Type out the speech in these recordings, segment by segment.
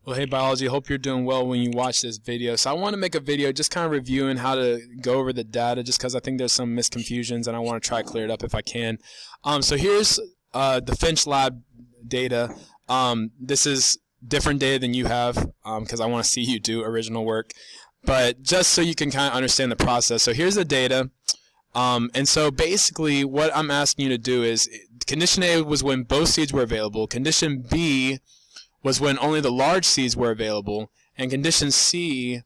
Well, hey biology, hope you're doing well when you watch this video. So I want to make a video just kind of reviewing how to go over the data, just because I think there's some misconfusions and I want to try to clear it up if I can. So here's the Finch Lab data. This is different data than you have because I want to see you do original work. But just so you can kind of understand the process. So here's the data. And so basically what I'm asking you to do is, condition A was when both seeds were available. Condition B was when only the large seeds were available, and condition C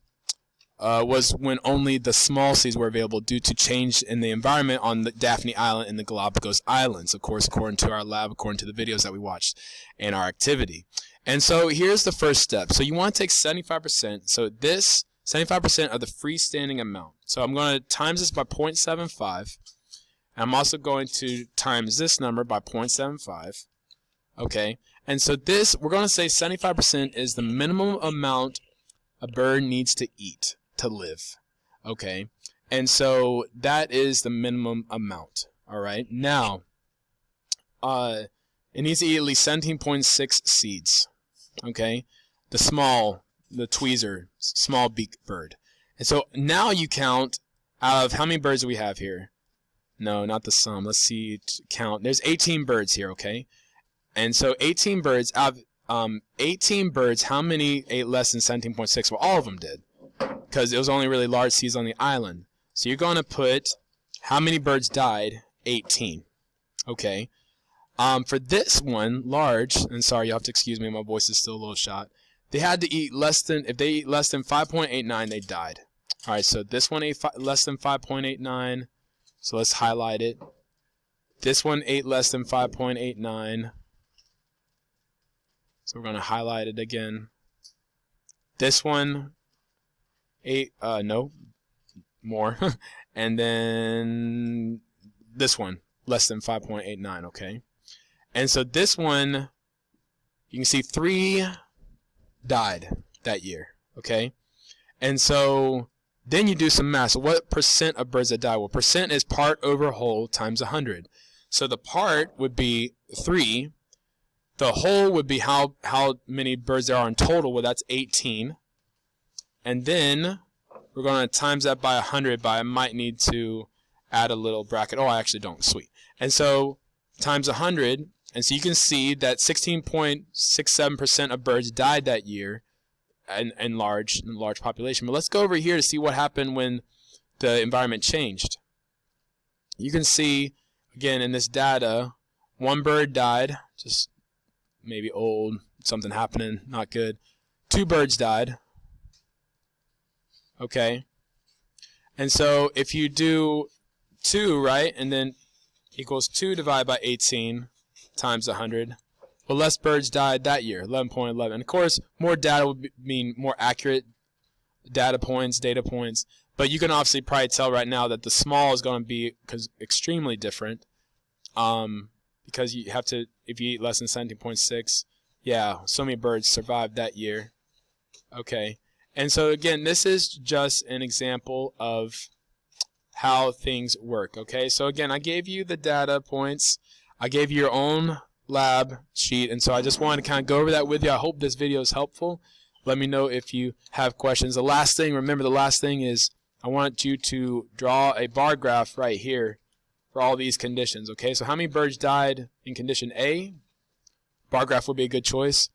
was when only the small seeds were available due to change in the environment on the Daphne Island and the Galapagos Islands, of course, according to our lab, according to the videos that we watched and our activity. And so here's the first step. So you want to take 75%, so this 75% of the freestanding amount. So I'm going to times this by 0.75, and I'm also going to times this number by 0.75. Okay, and so this, we're going to say 75% is the minimum amount a bird needs to eat to live. Okay, and so that is the minimum amount. All right, now it needs to eat at least 17.6 seeds. Okay, the tweezer, small beak bird. And so now you count out of how many birds do we have here? No, not the sum. Let's see, count. There's 18 birds here. Okay. And so 18 birds, out of 18 birds, how many ate less than 17.6? Well, all of them did, because it was only really large seeds on the island. So you're going to put how many birds died? 18. Okay. For this one, large, and sorry, you'll have to excuse me, my voice is still a little shot. They had to eat less than, if they eat less than 5.89, they died. All right, so this one ate less than 5.89, so let's highlight it. This one ate less than 5.89. So we're going to highlight it again. This one ate, no, more. And then this one, less than 5.89, okay? And so this one, you can see 3 died that year, okay? And so then you do some math. So what percent of birds that die? Well, percent is part over whole times 100. So the part would be 3. The whole would be how many birds there are in total. Well, that's 18. And then we're going to times that by 100, but I might need to add a little bracket. Oh, I actually don't. Sweet. And so times 100, and so you can see that 16.67% of birds died that year in large population. But let's go over here to see what happened when the environment changed. You can see, again, in this data, 1 bird died, just maybe old, something happening, not good. 2 birds died. Okay. And so if you do 2, right, and then equals 2 divided by 18 times 100, well, less birds died that year, 11.11. And of course, more data would mean more accurate data points, but you can obviously probably tell right now that the small is going to be extremely different. Because you have to, if you eat less than 17.6, yeah, so many birds survived that year. Okay, and so again, this is just an example of how things work. Okay, so again, I gave you the data points, I gave you your own lab sheet, and so I just wanted to kind of go over that with you. I hope this video is helpful. Let me know if you have questions. The last thing, remember, the last thing is I want you to draw a bar graph right here for all these conditions. Okay, so how many birds died in condition A? Bar graph would be a good choice.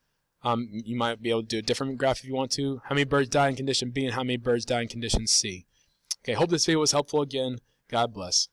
You might be able to do a different graph if you want to. How many birds died in condition B, and how many birds died in condition C? Okay, hope this video was helpful. Again, God bless.